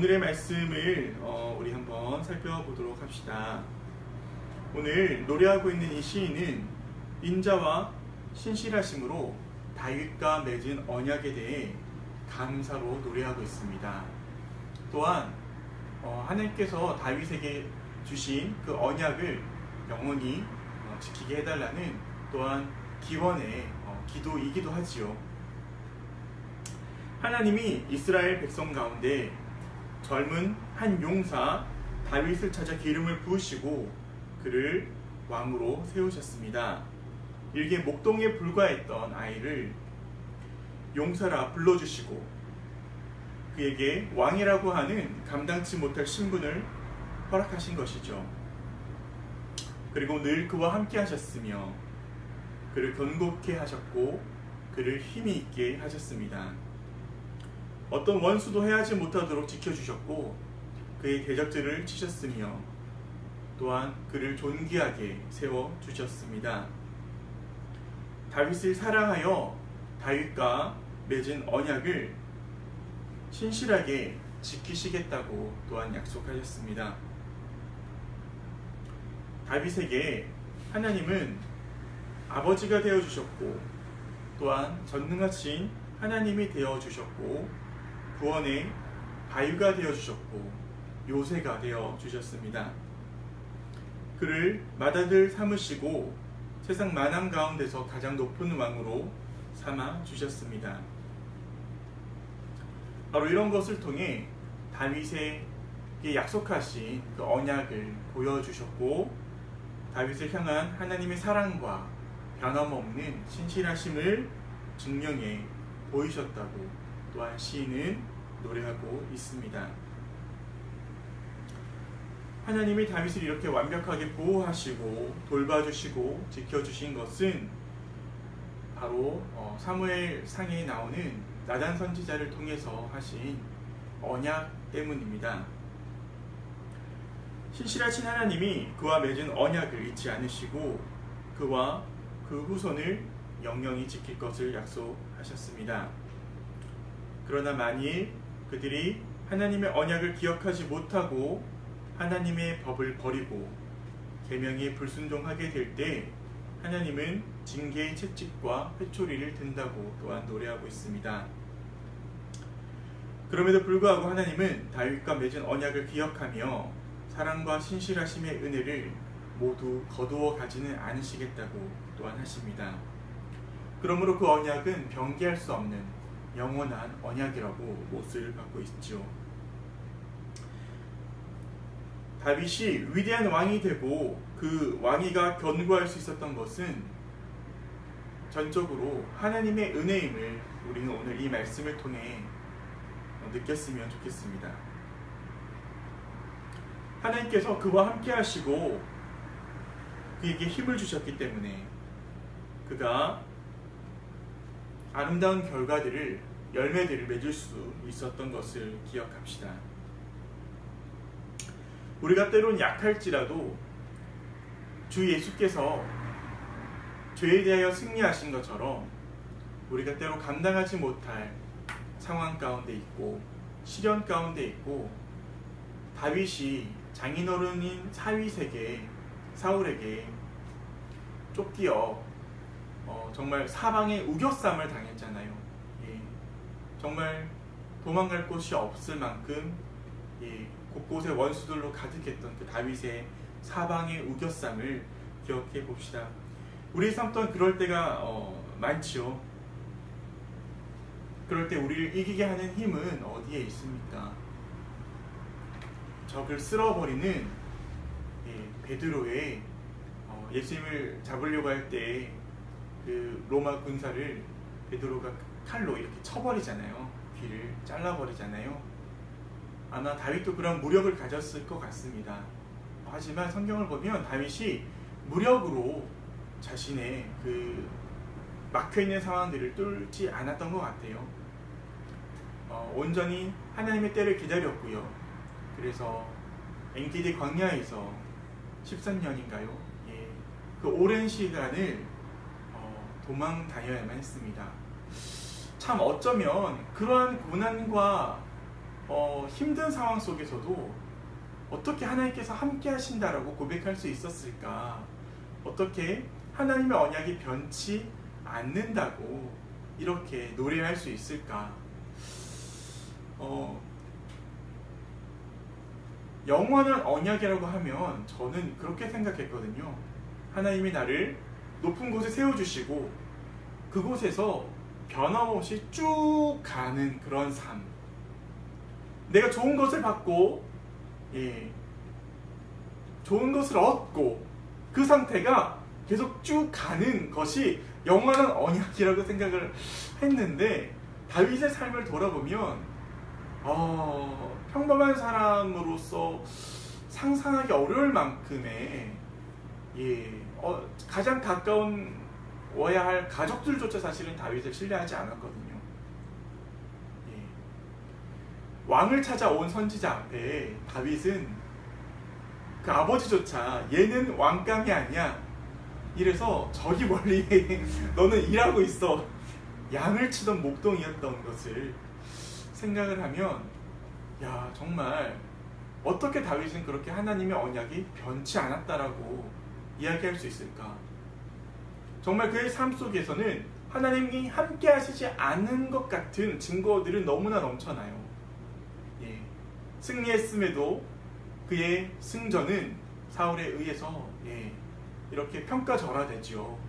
오늘의 말씀을 우리 한번 살펴보도록 합시다. 오늘 노래하고 있는 이 시인은 인자와 신실하심으로 다윗과 맺은 언약에 대해 감사로 노래하고 있습니다. 또한 하나님께서 다윗에게 주신 그 언약을 영원히 지키게 해달라는 또한 기원의 기도이기도 하지요. 하나님이 이스라엘 백성 가운데 젊은 한 용사 다윗을 찾아 기름을 부으시고 그를 왕으로 세우셨습니다. 일개 목동에 불과했던 아이를 용사라 불러주시고 그에게 왕이라고 하는 감당치 못할 신분을 허락하신 것이죠. 그리고 늘 그와 함께 하셨으며 그를 견고케 하셨고 그를 힘이 있게 하셨습니다. 어떤 원수도 해하지 못하도록 지켜주셨고 그의 대적들을 치셨으며 또한 그를 존귀하게 세워주셨습니다. 다윗을 사랑하여 다윗과 맺은 언약을 신실하게 지키시겠다고 또한 약속하셨습니다. 다윗에게 하나님은 아버지가 되어주셨고 또한 전능하신 하나님이 되어주셨고 구원의 바위가 되어주셨고 요새가 되어주셨습니다. 그를 맏아들 삼으시고 세상 만왕 가운데서 가장 높은 왕으로 삼아주셨습니다. 바로 이런 것을 통해 다윗에게 약속하신 그 언약을 보여주셨고 다윗을 향한 하나님의 사랑과 변함없는 신실하심을 증명해 보이셨다고 또한 시인은 노래하고 있습니다. 하나님이 다윗을 이렇게 완벽하게 보호하시고 돌봐주시고 지켜주신 것은 바로 사무엘 상에 나오는 나단 선지자를 통해서 하신 언약 때문입니다. 신실하신 하나님이 그와 맺은 언약을 잊지 않으시고 그와 그 후손을 영영히 지킬 것을 약속하셨습니다. 그러나 만일 그들이 하나님의 언약을 기억하지 못하고 하나님의 법을 버리고 계명에 불순종하게 될 때 하나님은 징계의 채찍과 회초리를 든다고 또한 노래하고 있습니다. 그럼에도 불구하고 하나님은 다윗과 맺은 언약을 기억하며 사랑과 신실하심의 은혜를 모두 거두어 가지는 않으시겠다고 또한 하십니다. 그러므로 그 언약은 변개할 수 없는 영원한 언약이라고 못을 받고 있죠. 다윗이 위대한 왕이 되고 그 왕위가 견고할 수 있었던 것은 전적으로 하나님의 은혜임을 우리는 오늘 이 말씀을 통해 느꼈으면 좋겠습니다. 하나님께서 그와 함께 하시고 그에게 힘을 주셨기 때문에 그가 아름다운 결과들을 열매들을 맺을 수 있었던 것을 기억합시다. 우리가 때론 약할지라도 주 예수께서 죄에 대하여 승리하신 것처럼 우리가 때로 감당하지 못할 상황 가운데 있고 시련 가운데 있고 다윗이 장인어른인 사울에게 쫓기어 정말 사방에 우겨쌈을 당했잖아요. 정말 도망갈 곳이 없을 만큼 곳곳에 원수들로 가득했던 그 다윗의 사방의 우겨쌈을 기억해 봅시다. 우리 삶 또한 그럴 때가 많지요. 그럴 때 우리를 이기게 하는 힘은 어디에 있습니까? 적을 쓸어버리는 베드로의 예수님을 잡으려고 할 때 그 로마 군사를 베드로가 칼로 이렇게 쳐버리잖아요. 귀를 잘라버리잖아요. 아마 다윗도 그런 무력을 가졌을 것 같습니다. 하지만 성경을 보면 다윗이 무력으로 자신의 그 막혀있는 상황들을 뚫지 않았던 것 같아요. 온전히 하나님의 때를 기다렸고요. 그래서 엔게디 광야에서 13년인가요? 그 오랜 시간을 도망 다녀야만 했습니다. 참 어쩌면 그러한 고난과 힘든 상황 속에서도 어떻게 하나님께서 함께 하신다라고 고백할 수 있었을까? 어떻게 하나님의 언약이 변치 않는다고 이렇게 노래할 수 있을까? 영원한 언약이라고 하면 저는 그렇게 생각했거든요. 하나님이 나를 높은 곳에 세워주시고 그곳에서 변함없이 쭉 가는 그런 삶. 내가 좋은 것을 받고 좋은 것을 얻고 그 상태가 계속 쭉 가는 것이 영원한 언약이라고 생각을 했는데 다윗의 삶을 돌아보면 평범한 사람으로서 상상하기 어려울 만큼의 가장 가까운 와야 할 가족들조차 사실은 다윗을 신뢰하지 않았거든요. 왕을 찾아온 선지자 앞에 다윗은 그 아버지조차 얘는 왕감이 아니야 이래서 저기 멀리 너는 일하고 있어 양을 치던 목동이었던 것을 생각을 하면 정말 어떻게 다윗은 그렇게 하나님의 언약이 변치 않았다라고 이야기할 수 있을까? 정말 그의 삶 속에서는 하나님이 함께 하시지 않은 것 같은 증거들은 너무나 넘쳐나요. 승리했음에도 그의 승전은 사울에 의해서 이렇게 평가절하되죠.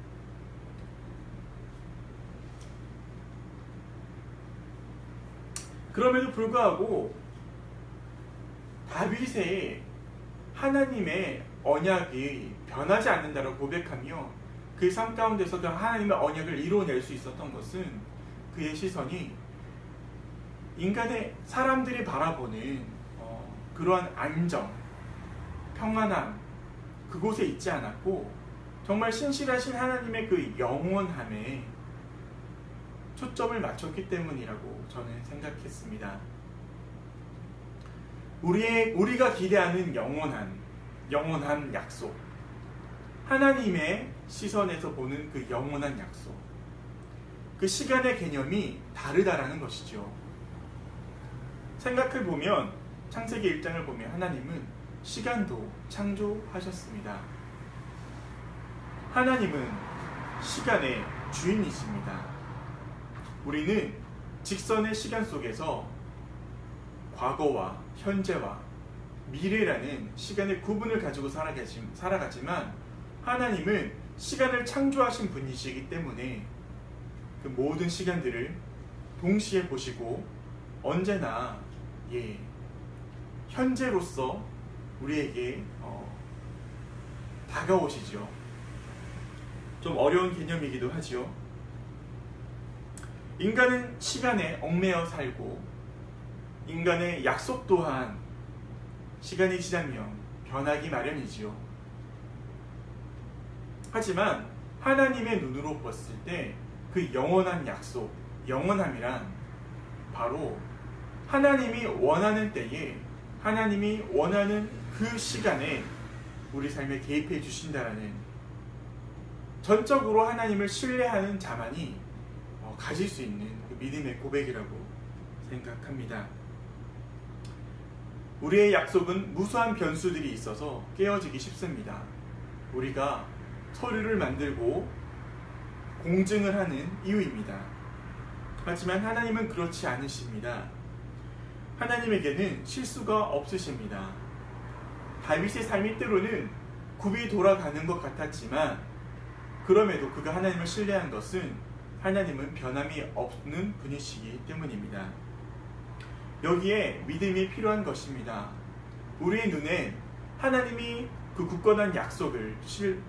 그럼에도 불구하고 다윗의 하나님의 언약이 변하지 않는다고 고백하며 그 삶 가운데서도 하나님의 언약을 이루어낼 수 있었던 것은 그의 시선이 인간의 사람들이 바라보는 그러한 안정, 평안함 그곳에 있지 않았고 정말 신실하신 하나님의 그 영원함에 초점을 맞췄기 때문이라고 저는 생각했습니다. 우리가 기대하는 영원한 약속, 하나님의 시선에서 보는 그 영원한 약속, 그 시간의 개념이 다르다라는 것이죠. 생각해보면 창세기 1장을 보면 하나님은 시간도 창조하셨습니다. 하나님은 시간의 주인이십니다. 우리는 직선의 시간 속에서 과거와 현재와 미래라는 시간의 구분을 가지고 살아가지만 하나님은 시간을 창조하신 분이시기 때문에 그 모든 시간들을 동시에 보시고 언제나 현재로서 우리에게 다가오시죠. 좀 어려운 개념이기도 하죠. 인간은 시간에 얽매여 살고 인간의 약속 또한 시간이 지나면 변하기 마련이지요. 하지만 하나님의 눈으로 봤을 때 그 영원한 약속, 영원함이란 바로 하나님이 원하는 때에 하나님이 원하는 그 시간에 우리 삶에 개입해 주신다라는, 전적으로 하나님을 신뢰하는 자만이 가질 수 있는 그 믿음의 고백이라고 생각합니다. 우리의 약속은 무수한 변수들이 있어서 깨어지기 쉽습니다. 우리가 서류를 만들고 공증을 하는 이유입니다. 하지만 하나님은 그렇지 않으십니다. 하나님에게는 실수가 없으십니다. 다윗의 삶이 때로는 굽이 돌아가는 것 같았지만 그럼에도 그가 하나님을 신뢰한 것은 하나님은 변함이 없는 분이시기 때문입니다. 여기에 믿음이 필요한 것입니다. 우리의 눈엔 하나님이 그 굳건한 약속을,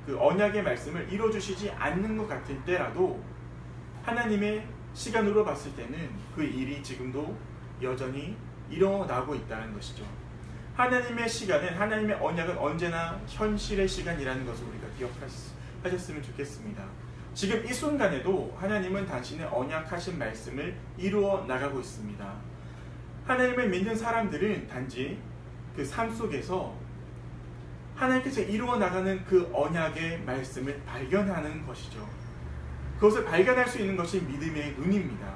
그 언약의 말씀을 이루어주시지 않는 것 같은 때라도 하나님의 시간으로 봤을 때는 그 일이 지금도 여전히 일어나고 있다는 것이죠. 하나님의 시간은, 하나님의 언약은 언제나 현실의 시간이라는 것을 우리가 기억하셨으면 좋겠습니다. 지금 이 순간에도 하나님은 당신의 언약하신 말씀을 이루어 나가고 있습니다. 하나님을 믿는 사람들은 단지 그 삶 속에서 하나님께서 이루어 나가는 그 언약의 말씀을 발견하는 것이죠. 그것을 발견할 수 있는 것이 믿음의 눈입니다.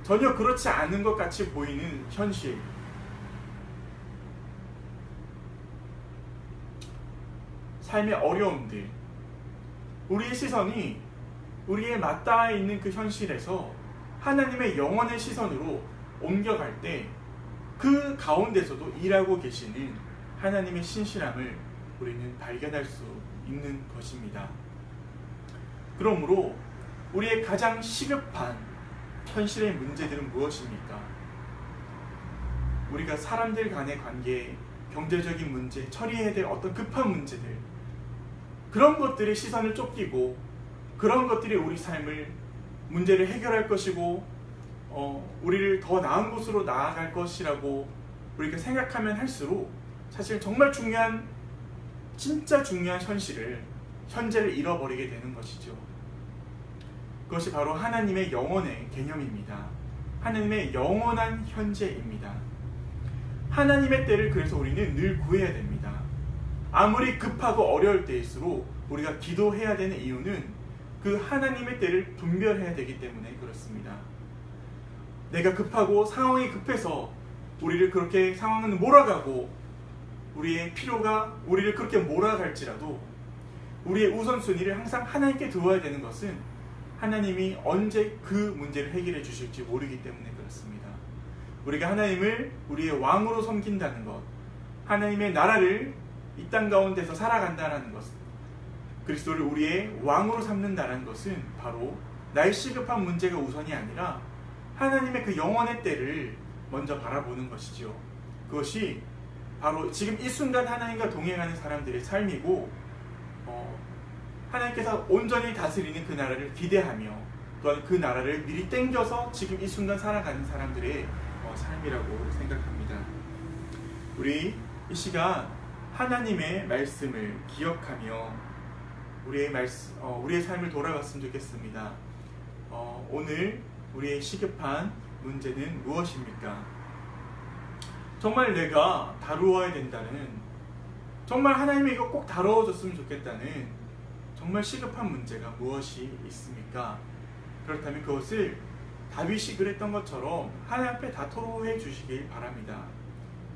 전혀 그렇지 않은 것 같이 보이는 현실, 삶의 어려움들, 우리의 시선이 우리의 맞닿아 있는 그 현실에서 하나님의 영원의 시선으로 옮겨갈 때 그 가운데서도 일하고 계시는 하나님의 신실함을 우리는 발견할 수 있는 것입니다. 그러므로 우리의 가장 시급한 현실의 문제들은 무엇입니까? 우리가 사람들 간의 관계, 경제적인 문제, 처리해야 될 어떤 급한 문제들, 그런 것들에 시선을 쫓기고 그런 것들이 우리 삶을 문제를 해결할 것이고 우리를 더 나은 곳으로 나아갈 것이라고 우리가 생각하면 할수록 사실 정말 중요한, 진짜 중요한 현재를 잃어버리게 되는 것이죠. 그것이 바로 하나님의 영원의 개념입니다. 하나님의 영원한 현재입니다. 하나님의 때를 그래서 우리는 늘 구해야 됩니다. 아무리 급하고 어려울 때일수록 우리가 기도해야 되는 이유는 그 하나님의 때를 분별해야 되기 때문에 그렇습니다. 내가 급하고 상황이 급해서 우리를 그렇게 상황은 몰아가고 우리의 필요가 우리를 그렇게 몰아갈지라도 우리의 우선순위를 항상 하나님께 두어야 되는 것은 하나님이 언제 그 문제를 해결해 주실지 모르기 때문에 그렇습니다. 우리가 하나님을 우리의 왕으로 섬긴다는 것, 하나님의 나라를 이 땅 가운데서 살아간다는 것, 그리스도를 우리의 왕으로 삼는다는 것은 바로 나의 시급한 문제가 우선이 아니라 하나님의 그 영원의 때를 먼저 바라보는 것이죠. 그것이 바로 지금 이 순간 하나님과 동행하는 사람들의 삶이고 하나님께서 온전히 다스리는 그 나라를 기대하며 또한 그 나라를 미리 땡겨서 지금 이 순간 살아가는 사람들의 삶이라고 생각합니다. 우리 이 시간 하나님의 말씀을 기억하며 우리의 삶을 돌아갔으면 좋겠습니다. 오늘 우리의 시급한 문제는 무엇입니까? 정말 내가 다루어야 된다는, 정말 하나님이 이거 꼭 다루어줬으면 좋겠다는 정말 시급한 문제가 무엇이 있습니까? 그렇다면 그것을 다윗이 그랬던 것처럼 하나님 앞에 다 토로해 주시길 바랍니다.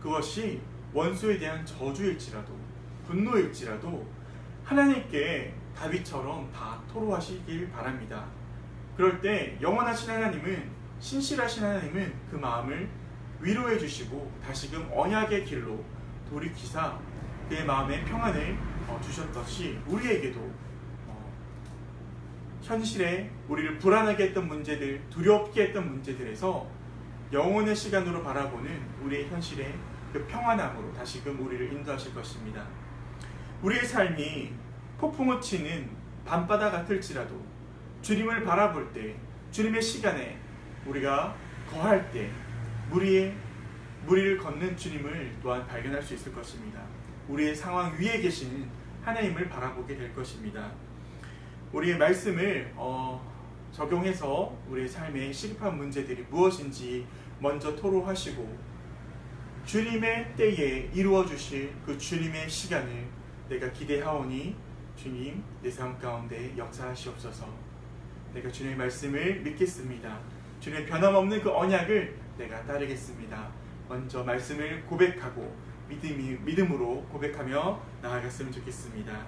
그것이 원수에 대한 저주일지라도 분노일지라도 하나님께 다윗처럼 다 토로하시길 바랍니다. 그럴 때 영원하신 하나님은, 신실하신 하나님은 그 마음을 위로해 주시고 다시금 언약의 길로 돌이키사 그의 마음에 평안을 주셨듯이 우리에게도 현실에 우리를 불안하게 했던 문제들, 두렵게 했던 문제들에서 영혼의 시간으로 바라보는 우리의 현실의 그 평안함으로 다시금 우리를 인도하실 것입니다. 우리의 삶이 폭풍을 치는 밤바다 같을지라도 주님을 바라볼 때, 주님의 시간에 우리가 거할 때 무리를 걷는 주님을 또한 발견할 수 있을 것입니다. 우리의 상황 위에 계시는 하나님을 바라보게 될 것입니다. 우리의 말씀을 적용해서 우리의 삶의 시급한 문제들이 무엇인지 먼저 토로하시고 주님의 때에 이루어 주실 그 주님의 시간을 내가 기대하오니 주님 내 삶 가운데 역사하시옵소서. 내가 주님의 말씀을 믿겠습니다. 주님의 변함없는 그 언약을 내가 따르겠습니다. 먼저 말씀을 고백하고 믿음으로 고백하며 나아갔으면 좋겠습니다.